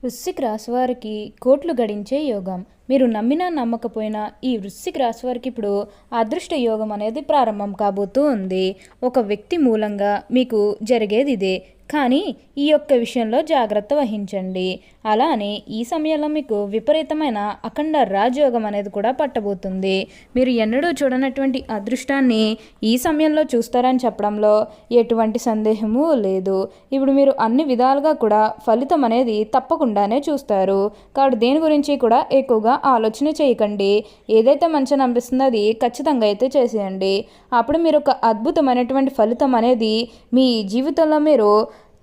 వృశ్చిక రాశి వారికి కోట్లు గడించే యోగం. మీరు నమ్మినా నమ్మకపోయినా ఈ వృశ్చిక రాశి వారికి ఇప్పుడు అదృష్ట యోగం అనేది ప్రారంభం కాబోతూ ఉంది. ఒక వ్యక్తి మూలంగా మీకు జరిగేది ఇదే. కానీ ఈ యొక్క విషయంలో జాగ్రత్త వహించండి. అలానే ఈ సమయంలో మీకు విపరీతమైన అఖండ రాజయోగం అనేది కూడా పట్టబోతుంది. మీరు ఎన్నడూ చూడనటువంటి అదృష్టాన్ని ఈ సమయంలో చూస్తారని చెప్పడంలో ఎటువంటి సందేహము లేదు. ఇప్పుడు మీరు అన్ని విధాలుగా కూడా ఫలితం అనేది తప్పకుండానే చూస్తారు. కాబట్టి దేని గురించి కూడా ఎక్కువగా ఆలోచన చేయకండి. ఏదైతే మంచిగా అనిపిస్తుందో అది ఖచ్చితంగా అయితే చేసేయండి. అప్పుడు మీరు ఒక అద్భుతమైనటువంటి ఫలితం అనేది మీ జీవితంలో మీరు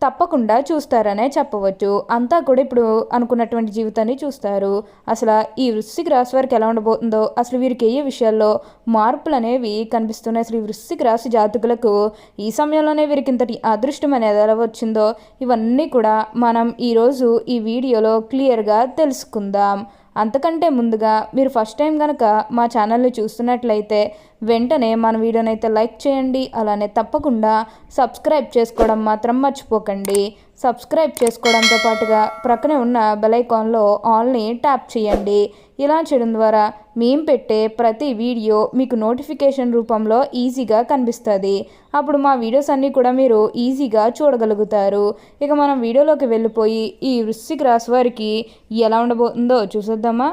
తప్పకుండా చూస్తారనే చెప్పవచ్చు. అంతా కూడా ఇప్పుడు అనుకున్నటువంటి జీవితాన్ని చూస్తారు. అసలు ఈ వృశ్చిక రాశి వారికి ఎలా ఉండబోతుందో, అసలు వీరికి ఏ విషయాల్లో మార్పులు అనేవి కనిపిస్తున్నాయి, అసలు ఈ వృశ్చిక రాశి జాతకులకు ఈ సమయంలోనే వీరికి ఇంతటి అదృష్టం అనేది ఎలా వచ్చిందో ఇవన్నీ కూడా మనం ఈరోజు ఈ వీడియోలో క్లియర్గా తెలుసుకుందాం. అంతకంటే ముందుగా మీరు ఫస్ట్ టైం కనుక మా ఛానల్ని చూస్తున్నట్లయితే వెంటనే మన వీడియోని అయితే లైక్ చేయండి. అలానే తప్పకుండా సబ్స్క్రైబ్ చేసుకోవడం మాత్రం మర్చిపోకండి. సబ్స్క్రైబ్ చేసుకోవడంతో పాటుగా ప్రక్కనే ఉన్న బెల్ ఐకాన్లో ఆల్ని ట్యాప్ చేయండి. ఇలా చేయడం ద్వారా మేము పెట్టే ప్రతి వీడియో మీకు నోటిఫికేషన్ రూపంలో ఈజీగా కనిపిస్తుంది. అప్పుడు మా వీడియోస్ అన్నీ కూడా మీరు ఈజీగా చూడగలుగుతారు. ఇక మనం వీడియోలోకి వెళ్ళిపోయి ఈ వృశ్చిక రాశి వారికి ఎలా ఉండబోతుందో చూసేద్దామా.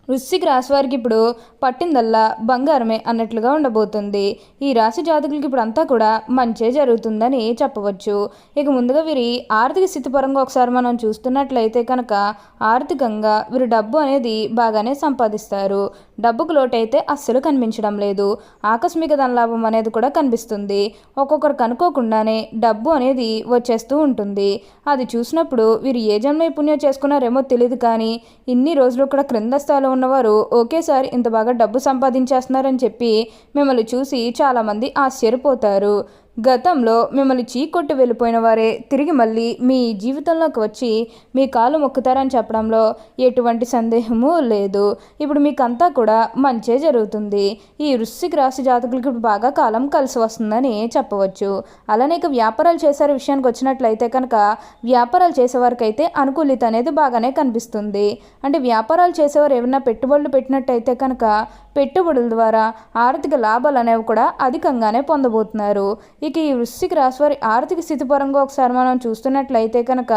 వృశ్చిక రాశి వారికి ఇప్పుడు పట్టిందల్లా బంగారమే అన్నట్లుగా ఉండబోతుంది. ఈ రాశి జాతకులకి ఇప్పుడు అంతా కూడా మంచే జరుగుతుందని చెప్పవచ్చు. ఇక ముందుగా వీరి ఆర్థిక స్థితి పరంగా ఒకసారి మనం చూస్తున్నట్లయితే కనుక ఆర్థికంగా వీరు డబ్బు అనేది బాగానే సంపాదిస్తారు. డబ్బుకు లోటైతే అస్సలు కనిపించడం లేదు. ఆకస్మిక ధనలాభం అనేది కూడా కనిపిస్తుంది. ఒక్కొక్కరికి అనుకోకుండానే డబ్బు అనేది వచ్చేస్తూ ఉంటుంది. అది చూసినప్పుడు వీరు ఏ జన్మ పుణ్యం చేసుకున్నారేమో తెలియదు, కానీ ఇన్ని రోజులు కూడా క్రింద స్థాయిలో ఉన్నవారు ఒకేసారి ఇంత బాగా డబ్బు సంపాదించేస్తున్నారని చెప్పి మిమ్మల్ని చూసి చాలామంది ఆశ్చర్యపోతారు. గతంలో మిమ్మల్ని చీకొట్టి వెళ్ళిపోయిన వారే తిరిగి మళ్ళీ మీ జీవితంలోకి వచ్చి మీ కాలు మొక్కుతారని చెప్పడంలో ఎటువంటి సందేహము లేదు. ఇప్పుడు మీకంతా కూడా మంచే జరుగుతుంది. ఈ వృశ్చిక రాశి జాతకులకి బాగా కాలం కలిసి వస్తుందని చెప్పవచ్చు. అలానే ఇక వ్యాపారాలు చేసే విషయానికి వచ్చినట్లయితే కనుక వ్యాపారాలు చేసేవారికి అయితే అనుకూలిత అనేది బాగానే కనిపిస్తుంది. అంటే వ్యాపారాలు చేసేవారు ఏమైనా పెట్టుబడులు పెట్టినట్టయితే కనుక పెట్టుబడుల ద్వారా ఆర్థిక లాభాలు అనేవి కూడా అధికంగానే పొందబోతున్నారు. ఇక ఈ వృశ్చిక రాశి వారి ఆర్థిక స్థితి పరంగా ఒకసారి మనం చూస్తున్నట్లయితే కనుక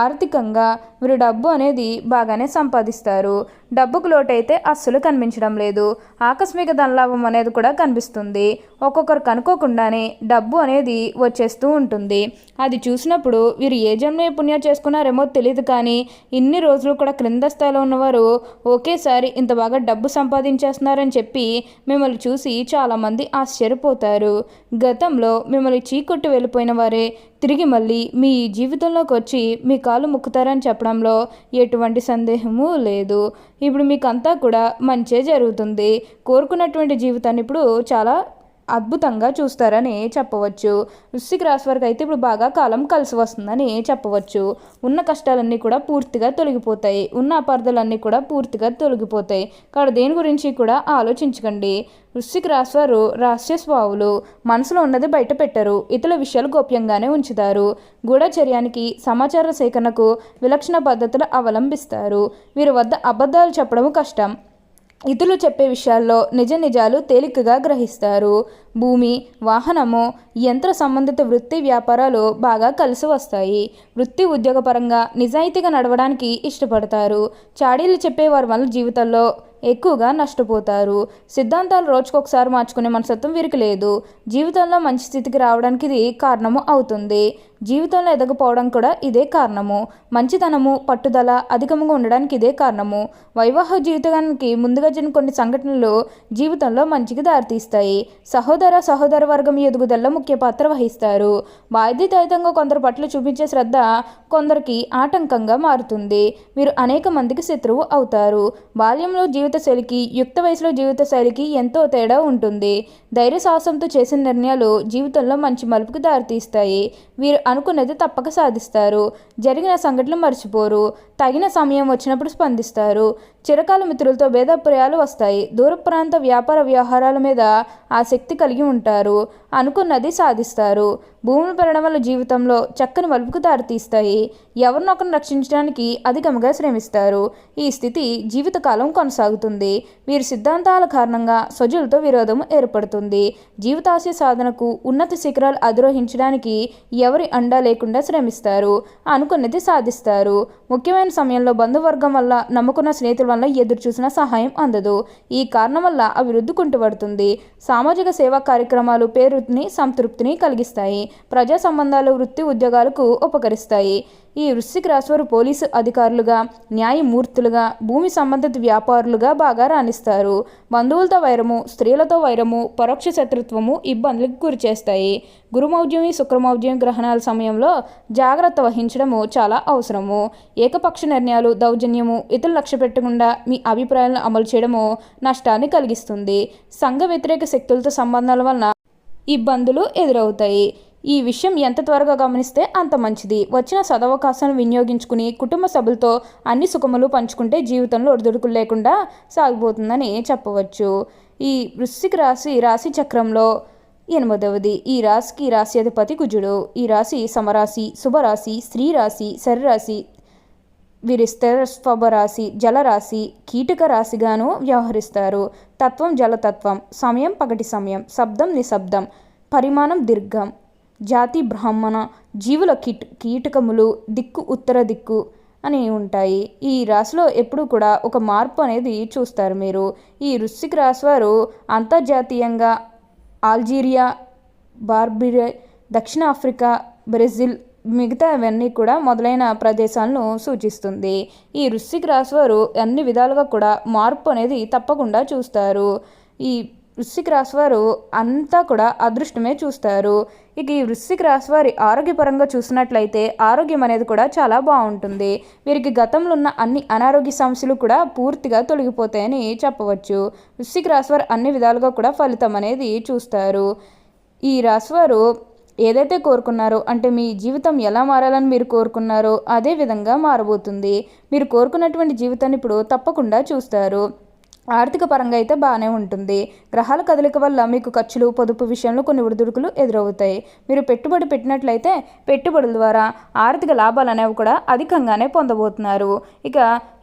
ఆర్థికంగా వీరు డబ్బు అనేది బాగానే సంపాదిస్తారు. డబ్బుకు లోటైతే అస్సలు కనిపించడం లేదు. ఆకస్మిక ధనలాభం అనేది కూడా కనిపిస్తుంది. ఒక్కొక్కరికి అనుకోకుండానే డబ్బు అనేది వచ్చేస్తూ ఉంటుంది. అది చూసినప్పుడు వీరు ఏ జన్మ పుణ్యం చేసుకున్నారేమో తెలియదు, కానీ ఇన్ని రోజులు కూడా క్రింద స్థాయిలో ఉన్నవారు ఒకేసారి ఇంత బాగా డబ్బు సంపాదించేస్తున్నారని చెప్పి మిమ్మల్ని చూసి చాలామంది ఆశ్చర్యపోతారు. గతంలో మిమ్మల్ని చీకొట్టి వెళ్ళిపోయిన వారే తిరిగి మళ్ళీ మీ జీవితంలోకి వచ్చి మీ కాలు ముక్కుతారని చెప్పడంలో ఎటువంటి సందేహము లేదు. ఇప్పుడు మీకంతా కూడా మంచే జరుగుతుంది. కోరుకున్నటువంటి జీవితాన్ని ఇప్పుడు చాలా అద్భుతంగా చూస్తారని చెప్పవచ్చు. వృశ్చిక రాశి వారికి అయితే ఇప్పుడు బాగా కాలం కలిసి వస్తుందని చెప్పవచ్చు. ఉన్న కష్టాలన్నీ కూడా పూర్తిగా తొలగిపోతాయి. ఉన్న అపార్థాలన్నీ కూడా పూర్తిగా తొలగిపోతాయి. కాబట్టి దేని గురించి కూడా ఆలోచించకండి. వృశ్చిక రాశి వారు రహస్య స్వభావులు. మనసులో ఉన్నది బయట పెట్టరు. ఇతరుల విషయాలు గోప్యంగానే ఉంచుతారు. గూఢచర్యానికి సమాచార సేకరణకు విలక్షణ పద్ధతులు అవలంబిస్తారు. వీరి వద్ద అబద్ధాలు చెప్పడం కష్టం. ఇతరులు చెప్పే విషయాల్లో నిజాలు తేలికగా గ్రహిస్తారు. భూమి, వాహనము, యంత్ర సంబంధిత వృత్తి వ్యాపారాలు బాగా కలిసి వస్తాయి. వృత్తి ఉద్యోగపరంగా నిజాయితీగా నడవడానికి ఇష్టపడతారు. చాడీలు చెప్పేవారి వల్ల జీవితంలో ఎక్కువగా నష్టపోతారు. సిద్ధాంతాలు రోజుకొకసారి మార్చుకునే మనస్తత్వం వీరికి లేదు. జీవితంలో మంచి స్థితికి రావడానికి ఇది కారణము అవుతుంది. జీవితంలో ఎదగపోవడం కూడా ఇదే కారణము. మంచితనము, పట్టుదల అధికంగా ఉండడానికి ఇదే కారణము. వైవాహిక జీవితానికి ముందుగా జరిగిన కొన్ని సంఘటనలు జీవితంలో మంచికి దారితీస్తాయి. సహోదర వర్గం ఎదుగుదలలో ముఖ్య పాత్ర వహిస్తారు. బాధ్యతాయుతంగా కొందరు పట్ల చూపించే శ్రద్ధ కొందరికి ఆటంకంగా మారుతుంది. వీరు అనేక మందికి శత్రువు అవుతారు. బాల్యంలో జీవితశైలికి యుక్త వయసులో జీవితశైలికి ఎంతో తేడా ఉంటుంది. ధైర్య సాహసంతో చేసిన నిర్ణయాలు జీవితంలో మంచి మలుపుకు దారితీస్తాయి. వీరు అనుకున్నది తప్పక సాధిస్తారు. జరిగిన సంఘటనలు మర్చిపోరు. తగిన సమయం వచ్చినప్పుడు స్పందిస్తారు. చిరకాల మిత్రులతో భేదాభిప్రాయాలు వస్తాయి. దూర ప్రాంత వ్యాపార వ్యవహారాల మీద ఆసక్తి కలిగి ఉంటారు. అనుకున్నది సాధిస్తారు. భూములు పెరగడం వల్ల జీవితంలో చక్కని మలుపుకు దారితీస్తాయి. ఎవరినొకరిని రక్షించడానికి అధికంగా శ్రమిస్తారు. ఈ స్థితి జీవితకాలం కొనసాగుతుంది. వీరి సిద్ధాంతాల కారణంగా స్వజులతో విరోధం ఏర్పడుతుంది. జీవితాశయ సాధనకు ఉన్నత శిఖరాలు అధిరోహించడానికి ఎవరి అండా లేకుండా శ్రమిస్తారు. అనుకున్నది సాధిస్తారు. ముఖ్యమైన సమయంలో బంధువర్గం వల్ల, నమ్ముకున్న స్నేహితుల వల్ల ఎదురు చూసిన సహాయం అందదు. ఈ కారణం వల్ల అభివృద్ధి కుంటుపడుతుంది. సామాజిక సేవా కార్యక్రమాలు పేరుని సంతృప్తిని కలిగిస్తాయి. ప్రజా సంబంధాలు, వృత్తి ఉద్యోగాలకు ఉపకరిస్తాయి. ఈ వృశ్చిక రాశివారు పోలీసు అధికారులుగా, న్యాయమూర్తులుగా, భూమి సంబంధిత వ్యాపారులుగా బాగా రాణిస్తారు. బంధువులతో వైరము, స్త్రీలతో వైరము, పరోక్ష శత్రుత్వము ఇబ్బందులకు గురి చేస్తాయి. గురుమౌఢ్యమి, శుక్రమౌఢ్యం గ్రహణాల సమయంలో జాగ్రత్త వహించడము చాలా అవసరము. ఏకపక్ష నిర్ణయాలు, దౌర్జన్యము, ఇతరులు లక్ష్య పెట్టకుండా మీ అభిప్రాయాలను అమలు చేయడము నష్టాన్ని కలిగిస్తుంది. సంఘ వ్యతిరేక శక్తులతో సంబంధాల వలన ఇబ్బందులు ఎదురవుతాయి. ఈ విషయం ఎంత త్వరగా గమనిస్తే అంత మంచిది. వచ్చిన సదవకాశాలను వినియోగించుకుని కుటుంబ సభ్యులతో అన్ని సుఖములు పంచుకుంటే జీవితంలో ఒడిదుడుకులు లేకుండా సాగిపోతుందని చెప్పవచ్చు. ఈ వృశ్చిక రాశి చక్రంలో 8వది. ఈ రాశికి రాశి అధిపతి కుజుడు. ఈ రాశి సమరాశి, శుభరాశి, స్త్రీ రాశి, శరీరాశి, వీరి స్థిర స్వభరాశి, జలరాశి, కీటక రాశిగాను వ్యవహరిస్తారు. తత్వం జలతత్వం, సమయం పగటి సమయం, శబ్దం నిశ్శబ్దం, పరిమాణం దీర్ఘం, జాతి బ్రాహ్మణ, జీవుల కీటకములు, దిక్కు ఉత్తర దిక్కు అని ఉంటాయి. ఈ రాశిలో ఎప్పుడు కూడా ఒక మార్పు అనేది చూస్తారు మీరు. ఈ వృశ్చిక రాశి వారు అంతర్జాతీయంగా అల్జీరియా, బార్బరియా, దక్షిణాఫ్రికా, బ్రెజిల్, మిగతా అవన్నీ కూడా మొదలైన ప్రదేశాలను సూచిస్తుంది. ఈ వృశ్చిక రాశి వారు అన్ని విధాలుగా కూడా మార్పు అనేది తప్పకుండా చూస్తారు. ఈ వృశ్చిక రాశి వారు అంతా కూడా అదృష్టమే చూస్తారు. ఇక ఈ వృశ్చిక రాశి వారి ఆరోగ్యపరంగా చూసినట్లయితే ఆరోగ్యం అనేది కూడా చాలా బాగుంటుంది. వీరికి గతంలో ఉన్న అన్ని అనారోగ్య సమస్యలు కూడా పూర్తిగా తొలగిపోతాయని చెప్పవచ్చు. వృశ్చిక రాశి వారు అన్ని విధాలుగా కూడా ఫలితం అనేది చూస్తారు. ఈ రాశివారు ఏదైతే కోరుకున్నారో, అంటే మీ జీవితం ఎలా మారాలని మీరు కోరుకున్నారో అదే విధంగా మారబోతుంది. మీరు కోరుకున్నటువంటి జీవితాన్ని ఇప్పుడు తప్పకుండా చూస్తారు. ఆర్థిక పరంగా అయితే బాగానే ఉంటుంది. గ్రహాల కదలిక వల్ల మీకు ఖర్చులు, పొదుపు విషయంలో కొన్ని ఒడిదుడుకులు ఎదురవుతాయి. మీరు పెట్టుబడి పెట్టినట్లయితే పెట్టుబడుల ద్వారా ఆర్థిక లాభాలు అనేవి కూడా అధికంగానే పొందబోతున్నారు. ఇక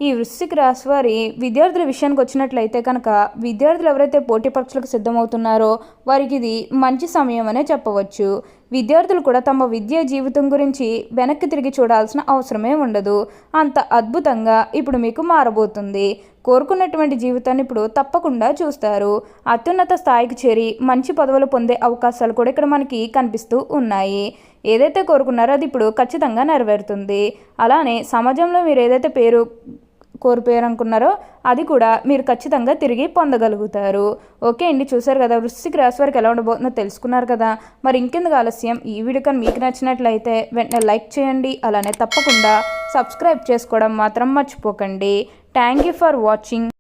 ఈ వృశ్చిక రాశి వారి విద్యార్థుల విషయానికి వచ్చినట్లయితే కనుక, విద్యార్థులు ఎవరైతే పోటీ పరీక్షలకు సిద్ధమవుతున్నారో వారికి ఇది మంచి సమయం అనే చెప్పవచ్చు. విద్యార్థులు కూడా తమ విద్యా జీవితం గురించి వెనక్కి తిరిగి చూడాల్సిన అవసరమే ఉండదు. అంత అద్భుతంగా ఇప్పుడు మీకు మారబోతుంది. కోరుకున్నటువంటి జీవితాన్ని ఇప్పుడు తప్పకుండా చూస్తారు. అత్యున్నత స్థాయికి చేరి మంచి పదవులు పొందే అవకాశాలు కూడా ఇక్కడ మనకి కనిపిస్తూ ఉన్నాయి. ఏదైతే కోరుకున్నారో అది ఇప్పుడు ఖచ్చితంగా నెరవేరుతుంది. అలానే సమాజంలో మీరు ఏదైతే కోల్పోయారనుకున్నారో అది కూడా మీరు ఖచ్చితంగా తిరిగి పొందగలుగుతారు. ఓకే అండి, చూసారు కదా వృశ్చిక రాశి వారికి ఎలా ఉండబోతుందో తెలుసుకున్నారు కదా. మరి ఇంకెందుకు ఆలస్యం, ఈ వీడియో కానీ మీకు నచ్చినట్లయితే వెంటనే లైక్ చేయండి. అలానే తప్పకుండా సబ్స్క్రైబ్ చేసుకోవడం మాత్రం మర్చిపోకండి. Thank you for watching.